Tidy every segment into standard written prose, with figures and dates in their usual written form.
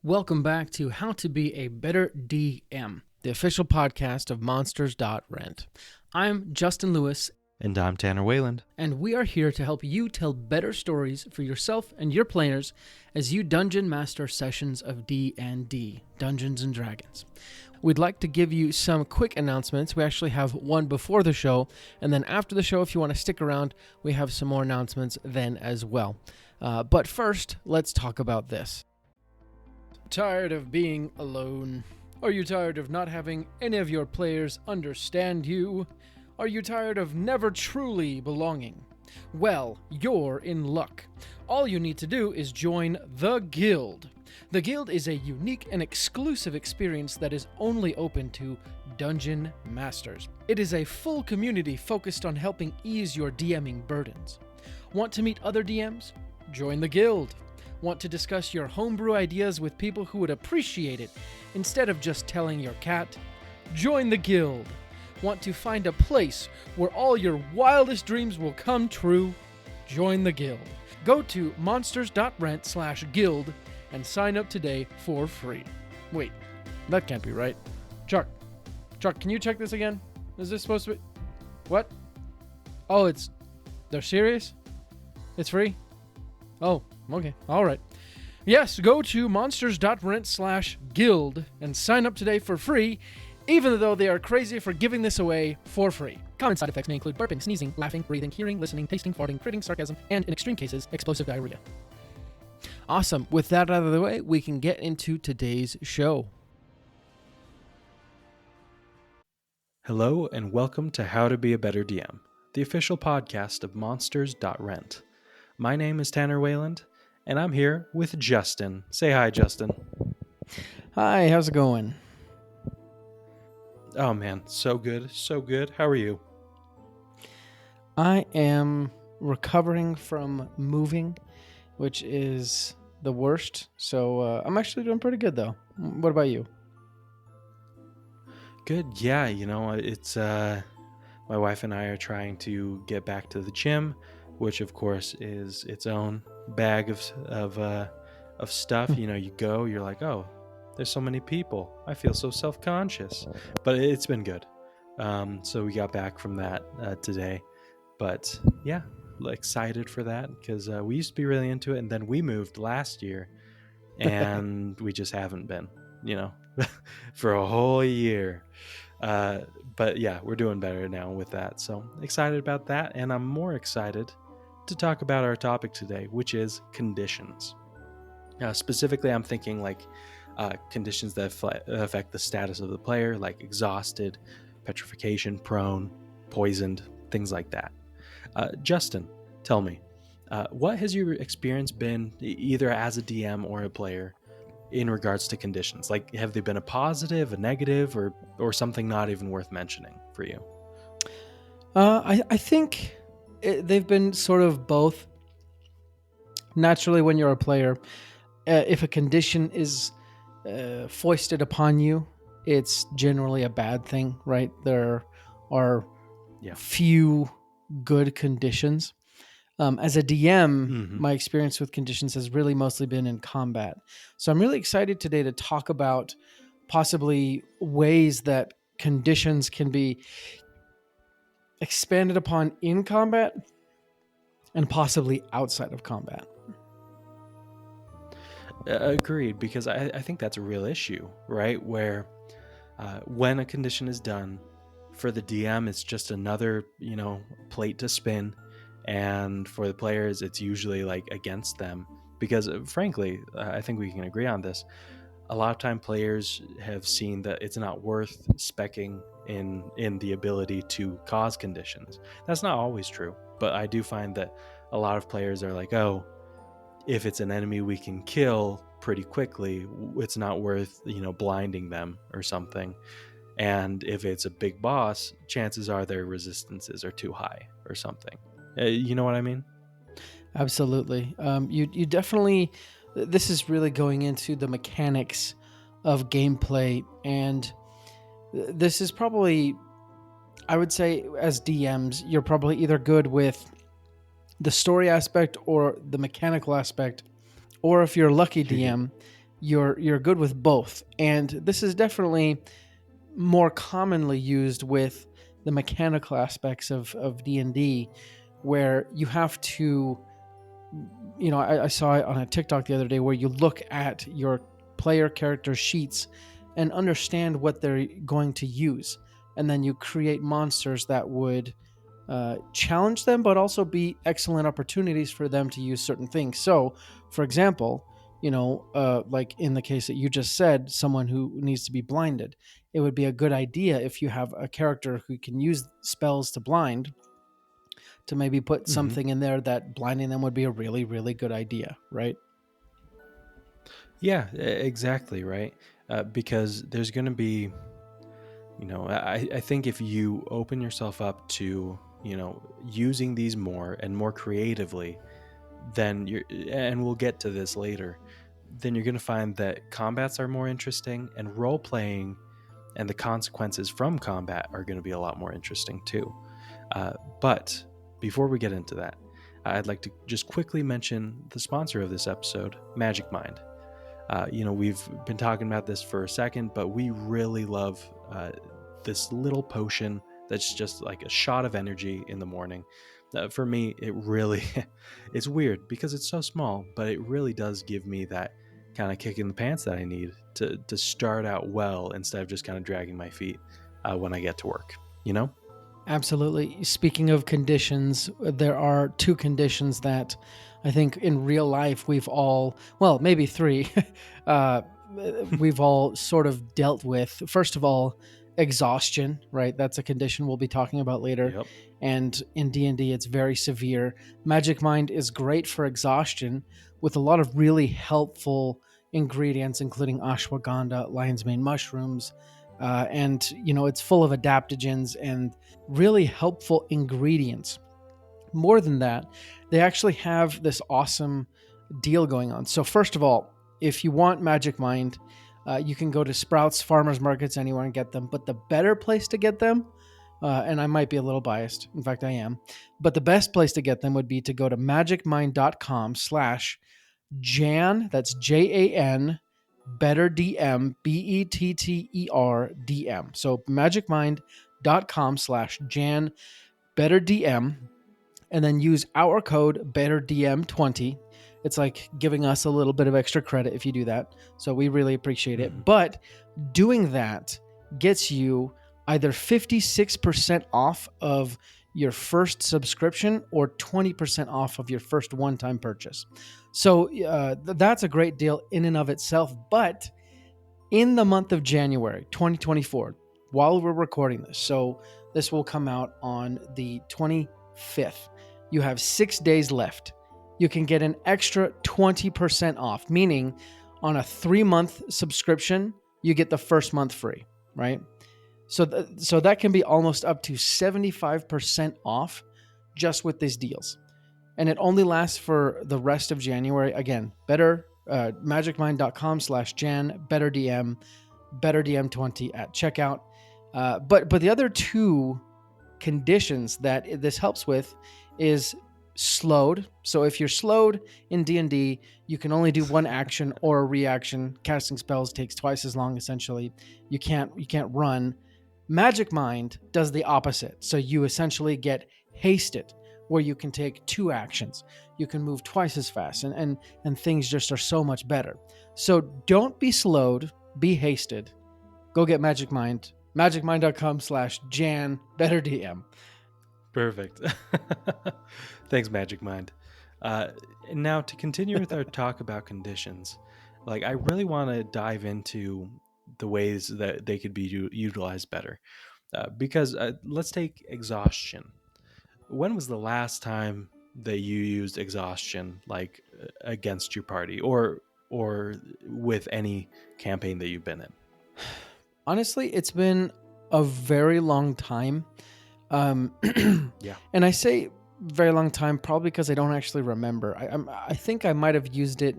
Welcome back to How to Be a Better DM, the official podcast of Monsters.rent. I'm Justin Lewis. And I'm Tanner Weyland. And we are here to help you tell better stories for yourself and your players as you dungeon master sessions of D&D, Dungeons & Dragons. We'd like to give you some quick announcements. We actually have one before the show, and then after the show, if you want to stick around, we have some more announcements then as well. But first, let's talk about this. Tired of being alone? Are you tired of not having any of your players understand you? Are you tired of never truly belonging? Well, you're in luck. All you need to do is join the Guild. The Guild is a unique and exclusive experience that is only open to Dungeon Masters. It is a full community focused on helping ease your DMing burdens. Want to meet other DMs? Join the Guild. Want to discuss your homebrew ideas with people who would appreciate it instead of just telling your cat? Join the Guild. Want to find a place where all your wildest dreams will come true? Join the Guild. Go to monsters.rent/guild and sign up today for free. Wait, that can't be right. Chuck, can you check this again? Is this supposed to be... What? Oh, they're serious? It's free? Oh, okay. All right. Yes, go to monsters.rent/guild and sign up today for free, even though they are crazy for giving this away for free. Common side effects may include burping, sneezing, laughing, breathing, hearing, listening, tasting, farting, critting, sarcasm, and in extreme cases, explosive diarrhea. Awesome. With that out of the way, we can get into today's show. Hello and welcome to How to Be a Better DM, the official podcast of Monsters.rent. My name is Tanner Weyland, and I'm here with Justin. Say hi, Justin. Hi, how's it going? Oh man, so good, so good. How are you? I am recovering from moving, which is the worst. So I'm actually doing pretty good, though. What about you? Good. Yeah, it's my wife and I are trying to get back to the gym, which of course is its own bag of stuff. You go, you're like, oh, there's so many people. I feel so self-conscious, but it's been good. So we got back from that today, but yeah, excited for that because we used to be really into it, and then we moved last year, and we just haven't been, for a whole year. But yeah, we're doing better now with that. So excited about that, and I'm more excited to talk about our topic today, which is conditions. Specifically, I'm thinking like conditions that affect the status of the player, like exhausted, petrification, prone, poisoned, things like that. Justin, tell me, what has your experience been either as a DM or a player in regards to conditions? Like, have they been a positive, a negative, or something not even worth mentioning for you? I think they've been sort of both. Naturally, when you're a player, if a condition is foisted upon you, it's generally a bad thing, right? There are few good conditions. As a DM, my experience with conditions has really mostly been in combat. So I'm really excited today to talk about possibly ways that conditions can be expanded upon in combat and possibly outside of combat. Agreed, because I think that's a real issue, right? Where when a condition is done, for the DM, it's just another, plate to spin. And for the players, it's usually like against them. Because frankly, I think we can agree on this. A lot of time players have seen that it's not worth speccing in the ability to cause conditions. That's not always true. But I do find that a lot of players are like, oh, if it's an enemy we can kill pretty quickly, it's not worth, blinding them or something. And if it's a big boss, chances are their resistances are too high or something. You know what I mean? Absolutely. You definitely, this is really going into the mechanics of gameplay. And this is probably, I would say as DMs, you're probably either good with the story aspect or the mechanical aspect, or if you're a lucky DM, you're good with both. And this is definitely more commonly used with the mechanical aspects of D&D, where you have to, I saw it on a TikTok the other day where you look at your player character sheets and understand what they're going to use. And then you create monsters that would challenge them, but also be excellent opportunities for them to use certain things. So, for example, like in the case that you just said, someone who needs to be blinded, it would be a good idea if you have a character who can use spells to blind, to maybe put something in there that blinding them would be a really, really good idea, right? Yeah, exactly, right. Because there's going to be, I think if you open yourself up to, using these more and more creatively, then and we'll get to this later, then you're going to find that combats are more interesting, and role playing and the consequences from combat are going to be a lot more interesting too. But before we get into that, I'd like to just quickly mention the sponsor of this episode, Magic Mind. We've been talking about this for a second, but we really love this little potion that's just like a shot of energy in the morning. For me, it really, it's weird because it's so small, but it really does give me that kind of kick in the pants that I need to start out well instead of just kind of dragging my feet when I get to work, Absolutely. Speaking of conditions, there are two conditions that I think in real life we've all, well, maybe three, we've all sort of dealt with. First of all, exhaustion, right? That's a condition we'll be talking about later. Yep. And in D&D, it's very severe. Magic Mind is great for exhaustion with a lot of really helpful ingredients, including ashwagandha, lion's mane mushrooms, and it's full of adaptogens and really helpful ingredients. More than that, they actually have this awesome deal going on. So first of all, if you want Magic Mind, you can go to Sprouts, farmers markets, anywhere and get them. But the better place to get them, and I might be a little biased, in fact I am, but the best place to get them would be to go to magicmind.com/Jan, that's JAN, Better DM, BETTER DM. So magicmind.com/Jan, Better DM, and then use our code BetterDM20. It's like giving us a little bit of extra credit if you do that. So we really appreciate it. But doing that gets you either 56% off of your first subscription or 20% off of your first one-time purchase. So that's a great deal in and of itself. But in the month of January 2024, while we're recording this, so this will come out on the 25th, you have 6 days left. You can get an extra 20% off, meaning on a 3-month subscription, you get the first month free, right? So that can be almost up to 75% off just with these deals. And it only lasts for the rest of January. Again, magicmind.com/Jan, BetterDM, BetterDM20 at checkout. But the other two conditions that this helps with is slowed. So if you're slowed in D&D, you can only do one action or a reaction. Casting spells takes twice as long, essentially. You can't run. Magic Mind does the opposite. So you essentially get hasted, where you can take 2 actions. You can move twice as fast, and things just are so much better. So don't be slowed, be hasted. Go get Magic Mind. magicmind.com/Jan, BetterDM. Perfect. Thanks, Magic Mind. Now, to continue with our talk about conditions, like I really want to dive into the ways that they could be utilized better. Because let's take exhaustion. When was the last time that you used exhaustion, like against your party, or with any campaign that you've been in? Honestly, it's been a very long time. Yeah. And I say very long time probably because I don't actually remember. I think I might have used it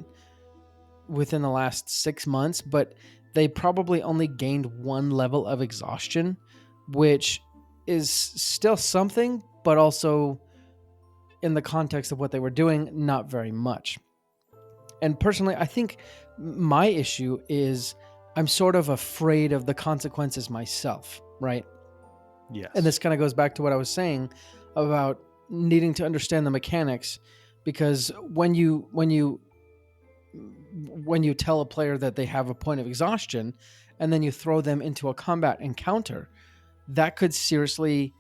within the last 6 months, but they probably only gained 1 level of exhaustion, which is still something, but also in the context of what they were doing, not very much. And personally, I think My issue is I'm sort of afraid of the consequences myself, right? Yes. And this kind of goes back to what I was saying about needing to understand the mechanics, because when you tell a player that they have a point of exhaustion and then you throw them into a combat encounter, that could seriously,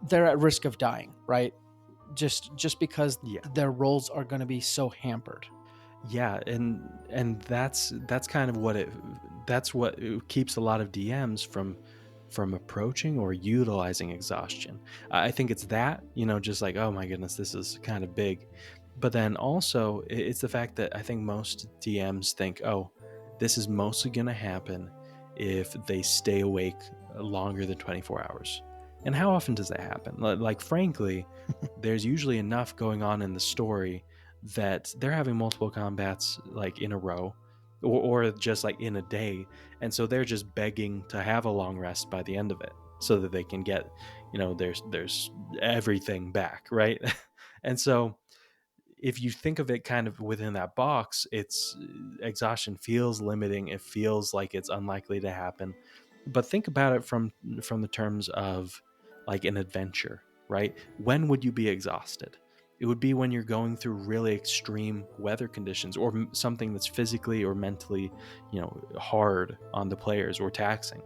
they're at risk of dying, right? Just because Yeah. their roles are going to be so hampered. Yeah, and that's kind of what keeps a lot of DMs from approaching or utilizing exhaustion. I think it's that, just like, oh my goodness, this is kind of big. But then also it's the fact that I think most DMs think, oh, this is mostly going to happen if they stay awake longer than 24 hours. And how often does that happen? Like frankly, there's usually enough going on in the story that they're having multiple combats like in a row, or just like in a day, and so they're just begging to have a long rest by the end of it so that they can get, there's everything back, right? And so if you think of it kind of within that box, it's exhaustion feels limiting. It feels like it's unlikely to happen. But think about it from the terms of like an adventure, right? When would you be exhausted? It would be when you're going through really extreme weather conditions, or something that's physically or mentally, hard on the players or taxing.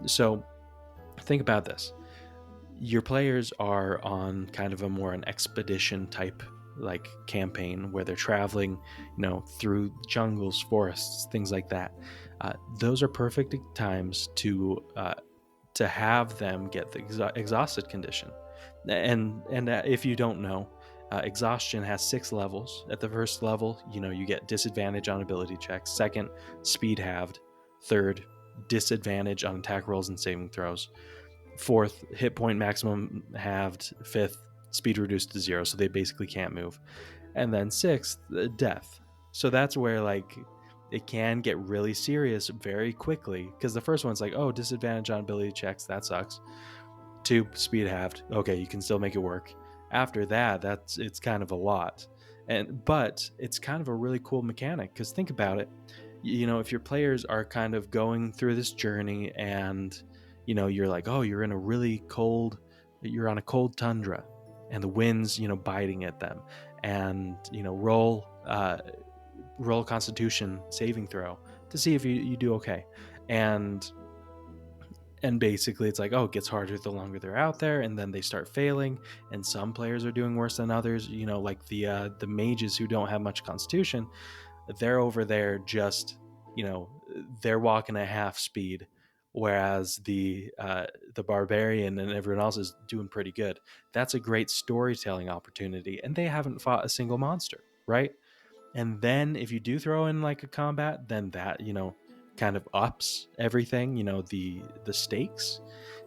So think about this. Your players are on kind of a more an expedition type like campaign where they're traveling, through jungles, forests, things like that. Those are perfect times to have them get the exhausted condition. And if you don't know, exhaustion has 6 levels. At the first level, you get disadvantage on ability checks. Second, speed halved. Third, disadvantage on attack rolls and saving throws. Fourth, hit point maximum halved. Fifth, speed reduced to 0, so they basically can't move. And then sixth, death. So that's where like it can get really serious very quickly, because the first one's like, oh, disadvantage on ability checks, that sucks. 2, speed halved. Okay, you can still make it work. After that, it's kind of a lot. But it's kind of a really cool mechanic, because think about it. If your players are kind of going through this journey and you're like, oh, you're on a cold tundra and the wind's biting at them, and roll a constitution saving throw to see if you do okay. And basically it's like, oh, it gets harder the longer they're out there, and then they start failing, and some players are doing worse than others, like the mages who don't have much constitution. They're over there just, they're walking at half speed, whereas the barbarian and everyone else is doing pretty good. That's a great storytelling opportunity, and they haven't fought a single monster, right? And then if you do throw in like a combat, then that kind of ups everything, the stakes.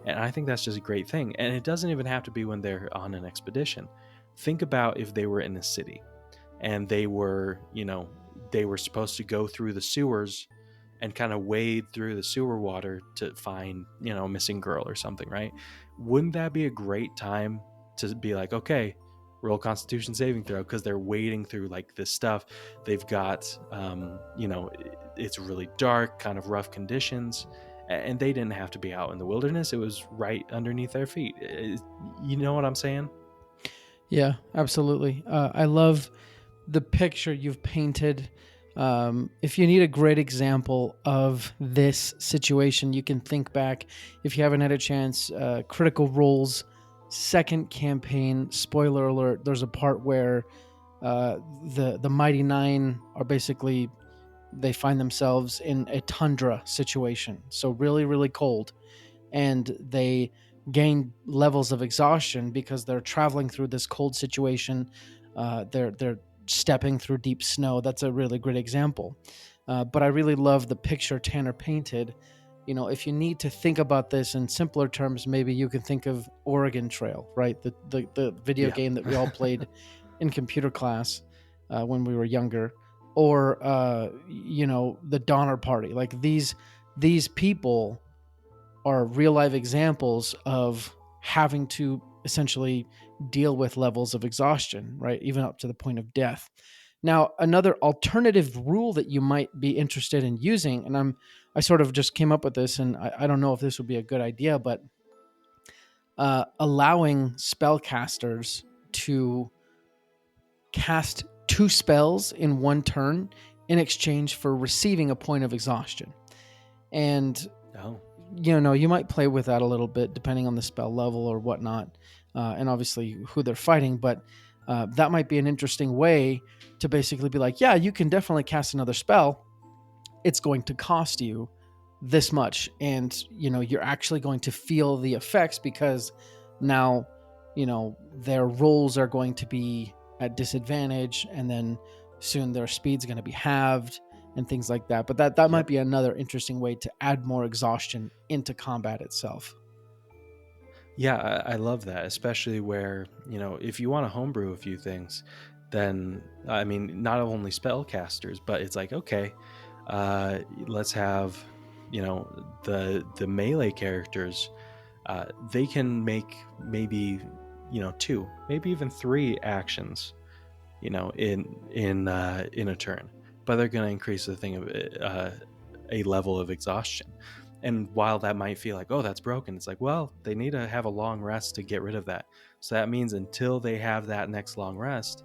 And I think that's just a great thing. And it doesn't even have to be when they're on an expedition. Think about if they were in a city and they were supposed to go through the sewers and kind of wade through the sewer water to find a missing girl or something, right? Wouldn't that be a great time to be like, okay, roll constitution saving throw, because they're wading through like this stuff. They've got it's really dark, kind of rough conditions, and they didn't have to be out in the wilderness. It was right underneath their feet. You know what I'm saying? Yeah, absolutely. I love the picture you've painted. If you need a great example of this situation, you can think back, if you haven't had a chance, Critical Role's second campaign, spoiler alert, there's a part where the Mighty Nine are basically, they find themselves in a tundra situation, so really, really cold, and they gain levels of exhaustion because they're traveling through this cold situation. They're stepping through deep snow. That's a really great example. But I really love the picture Tanner painted. If you need to think about this in simpler terms, maybe you can think of Oregon Trail, right? The video game that we all played in computer class when we were younger, or the Donner Party. Like these people are real life examples of having to essentially deal with levels of exhaustion, right? Even up to the point of death. Now, another alternative rule that you might be interested in using, and I sort of just came up with this, and I don't know if this would be a good idea, but allowing spellcasters to cast 2 spells in one turn in exchange for receiving a point of exhaustion. And you might play with that a little bit depending on the spell level or whatnot, and obviously who they're fighting, but that might be an interesting way to basically be like, yeah, you can definitely cast another spell. It's going to cost you this much, and you're actually going to feel the effects, because now their rolls are going to be at disadvantage, and then soon their speed's going to be halved and things like that. But that might be another interesting way to add more exhaustion into combat itself. Yeah, I love that, especially where, if you want to homebrew a few things, then, I mean, not only spellcasters, but it's like, okay, let's have, the melee characters, they can make maybe, 2, maybe even 3 actions, in a turn, but they're going to increase the thing of a level of exhaustion. And while that might feel like, oh, that's broken, it's like, well, they need to have a long rest to get rid of that. So that means until they have that next long rest,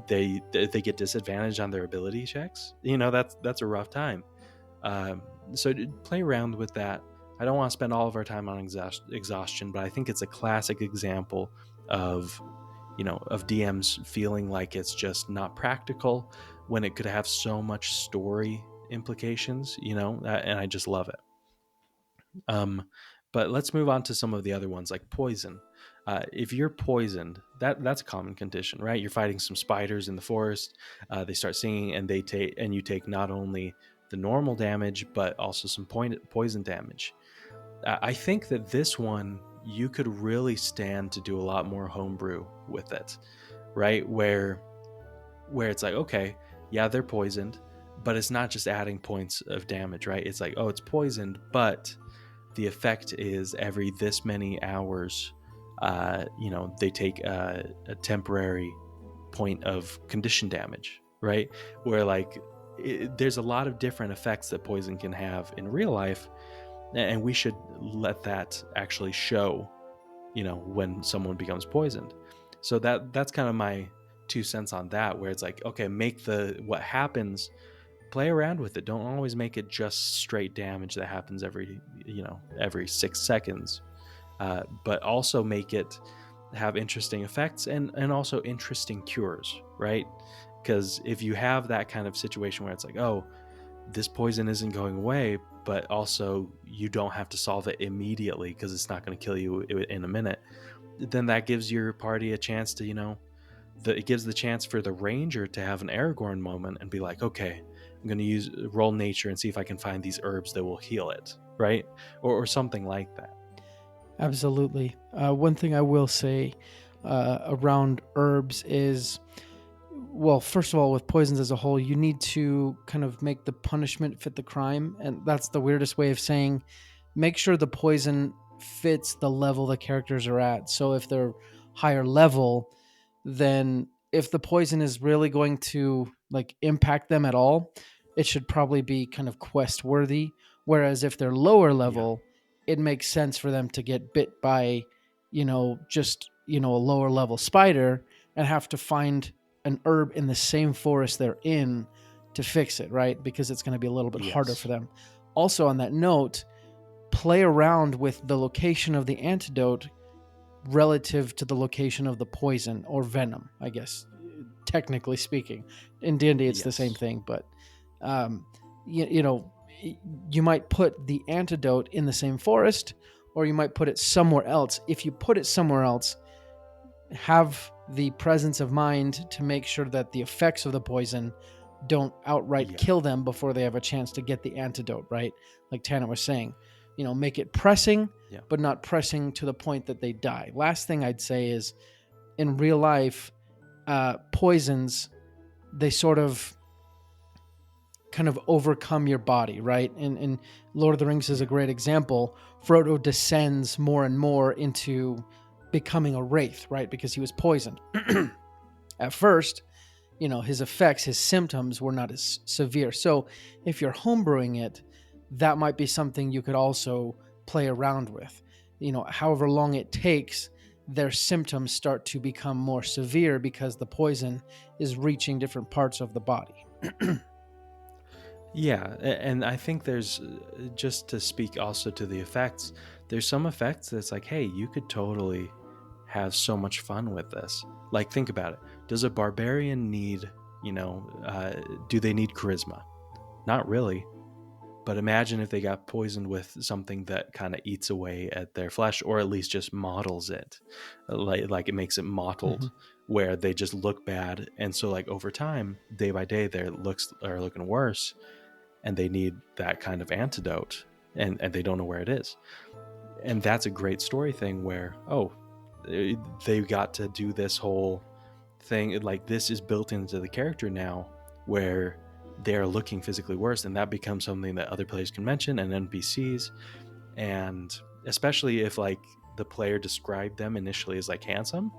they get disadvantaged on their ability checks. That's a rough time. So play around with that. I don't want to spend all of our time on exhaustion, but I think it's a classic example of DMs feeling like it's just not practical when it could have so much story implications, and I just love it. But let's move on to some of the other ones, like poison. If you're poisoned, that's a common condition, right? You're fighting some spiders in the forest. They start singing, and you take not only the normal damage, but also some poison damage. I think that this one, you could really stand to do a lot more homebrew with it, right? Where it's like, okay, yeah, they're poisoned, but it's not just adding points of damage, right? It's like, oh, it's poisoned, but the effect is every this many hours, they take a temporary point of condition damage, right? Where there's a lot of different effects that poison can have in real life, and we should let that actually show, when someone becomes poisoned. So that's kind of my 2 cents on that, where it's like, okay, make what happens, play around with it. Don't always make it just straight damage that happens every 6 seconds, but also make it have interesting effects and also interesting cures, right? Because if you have that kind of situation where it's like, oh, this poison isn't going away, but also you don't have to solve it immediately because it's not going to kill you in a minute, then that gives your party a chance to, it gives the chance for the ranger to have an Aragorn moment and be like, okay, I'm going to roll nature and see if I can find these herbs that will heal it, right? Or something like that. Absolutely. One thing I will say around herbs is, well, first of all, with poisons as a whole, you need to kind of make the punishment fit the crime. And that's the weirdest way of saying, make sure the poison fits the level the characters are at. So if they're higher level, then if the poison is really going to impact them at all, it should probably be kind of quest worthy. Whereas if they're lower level, it makes sense for them to get bit by, just, a lower level spider and have to find an herb in the same forest they're in to fix it, right? Because it's going to be a little bit harder for them. Also, on that note, play around with the location of the antidote relative to the location of the poison or venom, I guess, technically speaking. In D&D, it's the same thing, but you might put the antidote in the same forest, or you might put it somewhere else. If you put it somewhere else, have the presence of mind to make sure that the effects of the poison don't outright kill them before they have a chance to get the antidote, right? Like Tanner was saying, make it pressing, but not pressing to the point that they die. Last thing I'd say is, in real life, poisons, they sort of kind of overcome your body, right? And Lord of the Rings is a great example. Frodo descends more and more into becoming a wraith, right? Because he was poisoned. At first, his effects, his symptoms were not as severe. So if you're homebrewing it, that might be something you could also play around with. However long it takes, their symptoms start to become more severe because the poison is reaching different parts of the body. Yeah, and I think there's, just to speak also to the effects, there's some effects that's like, hey, you could totally have so much fun with this. Like, think about it. Does a barbarian need, do they need charisma? Not really. But imagine if they got poisoned with something that kind of eats away at their flesh, or at least just mottles it, like it makes it mottled, where they just look bad, and so like over time, day by day, their looks are looking worse, and they need that kind of antidote, and they don't know where it is. And that's a great story thing where, they got to do this whole thing, like this is built into the character now, where they're looking physically worse, and that becomes something that other players can mention, and NPCs. And especially if like the player described them initially as like handsome,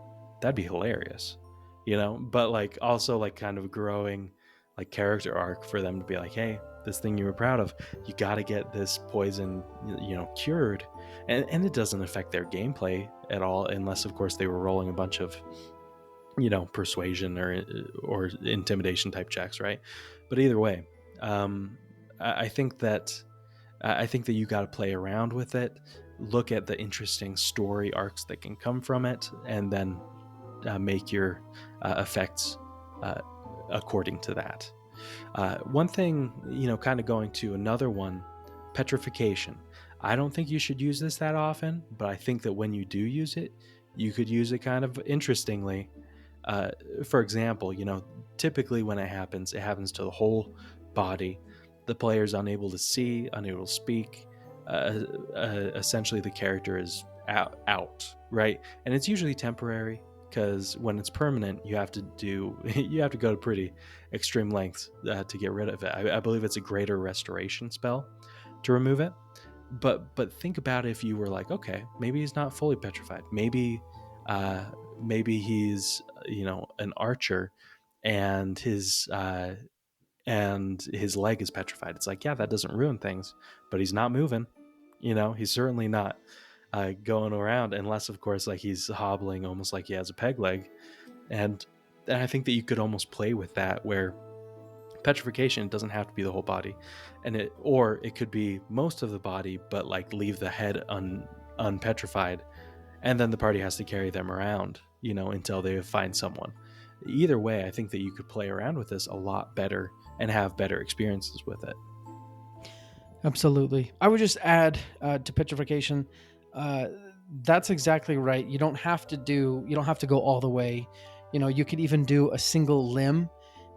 that'd be hilarious, but like also like kind of growing like character arc for them to be like, hey, this thing you were proud of, you got to get this poison cured. And it doesn't affect their gameplay at all, unless of course they were rolling a bunch of persuasion or intimidation type checks, right? But either way, I think that you got to play around with it, look at the interesting story arcs that can come from it, and then make your effects according to that. One thing, kind of going to another one, petrification. I don't think you should use this that often, but I think that when you do use it, you could use it kind of interestingly. For example, typically when it happens to the whole body. The player's unable to see, unable to speak. Essentially, the character is out, right? And it's usually temporary, because when it's permanent, you have to go to pretty extreme lengths to get rid of it. I believe it's a greater restoration spell to remove it. But think about if you were like, okay, maybe he's not fully petrified. Maybe he's an archer, and his leg is petrified. It's like, yeah, that doesn't ruin things, but he's not moving. He's certainly not going around, unless of course like he's hobbling almost like he has a peg leg. And I think that you could almost play with that, where petrification doesn't have to be the whole body, or it could be most of the body, but like leave the head unpetrified, and then the party has to carry them around, until they find someone. Either way, I think that you could play around with this a lot better and have better experiences with it. Absolutely. I would just add to petrification, that's exactly right. You don't have to go all the way. You could even do a single limb,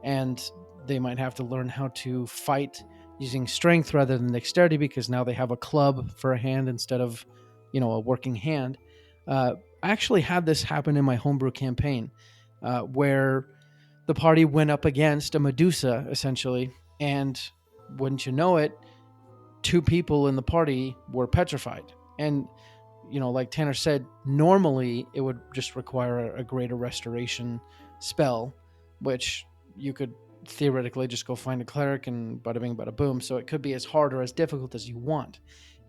and they might have to learn how to fight using strength rather than dexterity, because now they have a club for a hand instead of, a working hand. I actually had this happen in my homebrew campaign, where the party went up against a Medusa, essentially, and wouldn't you know it, 2 people in the party were petrified. And, like Tanner said, normally it would just require a greater restoration spell, which you could theoretically just go find a cleric and bada bing, bada boom. So it could be as hard or as difficult as you want.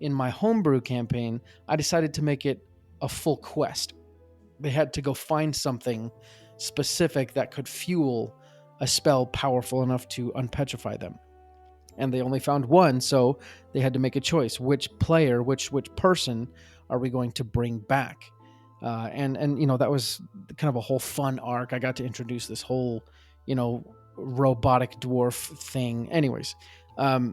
In my homebrew campaign, I decided to make it a full quest. They had to go find something specific that could fuel a spell powerful enough to unpetrify them. And they only found one, so they had to make a choice. Which player, which person are we going to bring back? And that was kind of a whole fun arc. I got to introduce this whole, robotic dwarf thing. Anyways,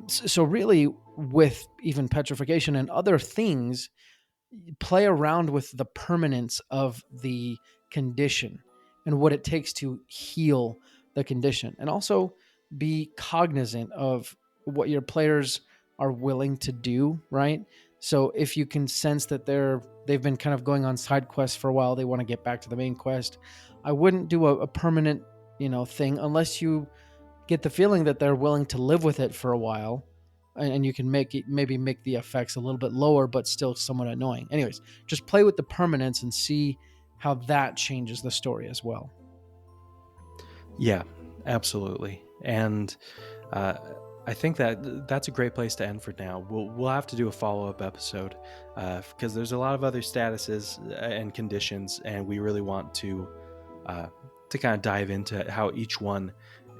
so really, with even petrification and other things, play around with the permanence of the condition and what it takes to heal the condition, and also be cognizant of what your players are willing to do, right? So if you can sense that they've been kind of going on side quests for a while, they want to get back to the main quest, I wouldn't do a permanent, thing unless you get the feeling that they're willing to live with it for a while, and you can make the effects a little bit lower, but still somewhat annoying. Anyways, just play with the permanence and see how that changes the story as well. Yeah, Absolutely. And I think that's a great place to end for now. We'll have to do a follow-up episode because there's a lot of other statuses and conditions, and we really want to kind of dive into how each one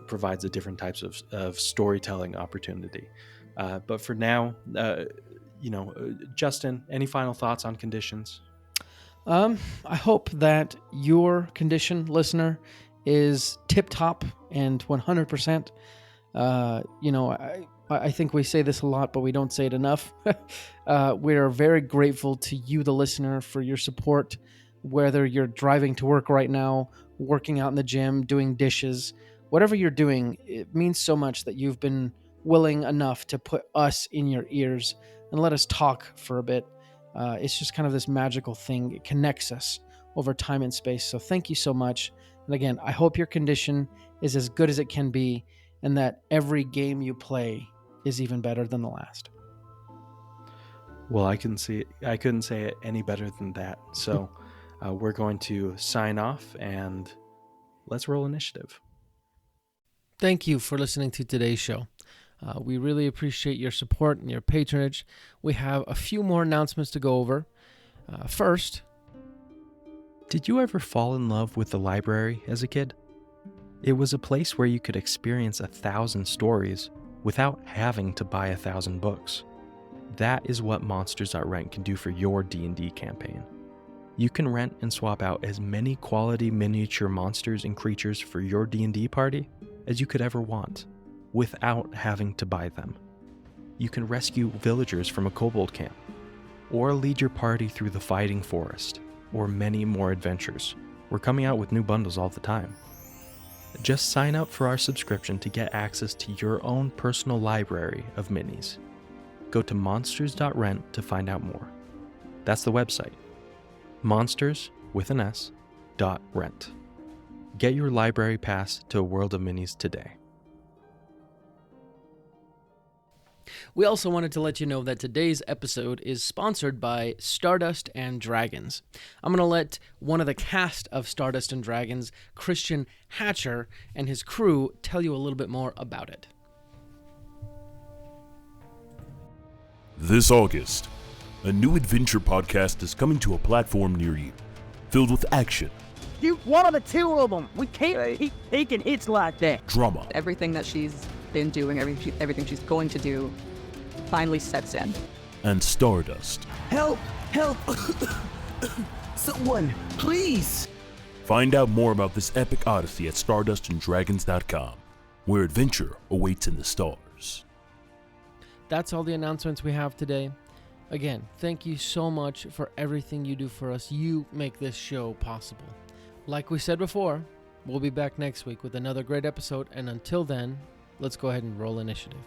provides a different types of storytelling opportunity. But for now, Justin, any final thoughts on conditions? I hope that your condition, listener, is tip-top and 100%. I think we say this a lot, but we don't say it enough. We're very grateful to you, the listener, for your support, whether you're driving to work right now, working out in the gym, doing dishes, whatever you're doing. It means so much that you've been willing enough to put us in your ears and let us talk for a bit. It's just kind of this magical thing. It connects us over time and space. So thank you so much. And again, I hope your condition is as good as it can be, and that every game you play is even better than the last. Well, I couldn't say it any better than that. So we're going to sign off, and let's roll initiative. Thank you for listening to today's show. We really appreciate your support and your patronage. We have a few more announcements to go over. First, did you ever fall in love with the library as a kid? It was a place where you could experience 1,000 stories without having to buy 1,000 books. That is what Monsters.rent can do for your D&D campaign. You can rent and swap out as many quality miniature monsters and creatures for your D&D party as you could ever want, without having to buy them. You can rescue villagers from a kobold camp, or lead your party through the fighting forest, or many more adventures. We're coming out with new bundles all the time. Just sign up for our subscription to get access to your own personal library of minis. Go to monsters.rent to find out more. That's the website. Monsters, with an S, .rent. Get your library pass to a world of minis today. we also wanted to let you know that today's episode is sponsored by Stardust and Dragons. I'm going to let one of the cast of Stardust and Dragons, Christian Hatcher, and his crew tell you a little bit more about it. This August, a new adventure podcast is coming to a platform near you, filled with action. You one of the two of them. We can't keep taking hits like that. Drama. Everything that she's been doing, everything she's going to do, finally sets in. And Stardust. Help! Help! Someone, please! Find out more about this epic odyssey at stardustanddragons.com, where adventure awaits in the stars. That's all the announcements we have today. Again, thank you so much for everything you do for us. You make this show possible. Like we said before, we'll be back next week with another great episode, and until then, let's go ahead and roll initiative.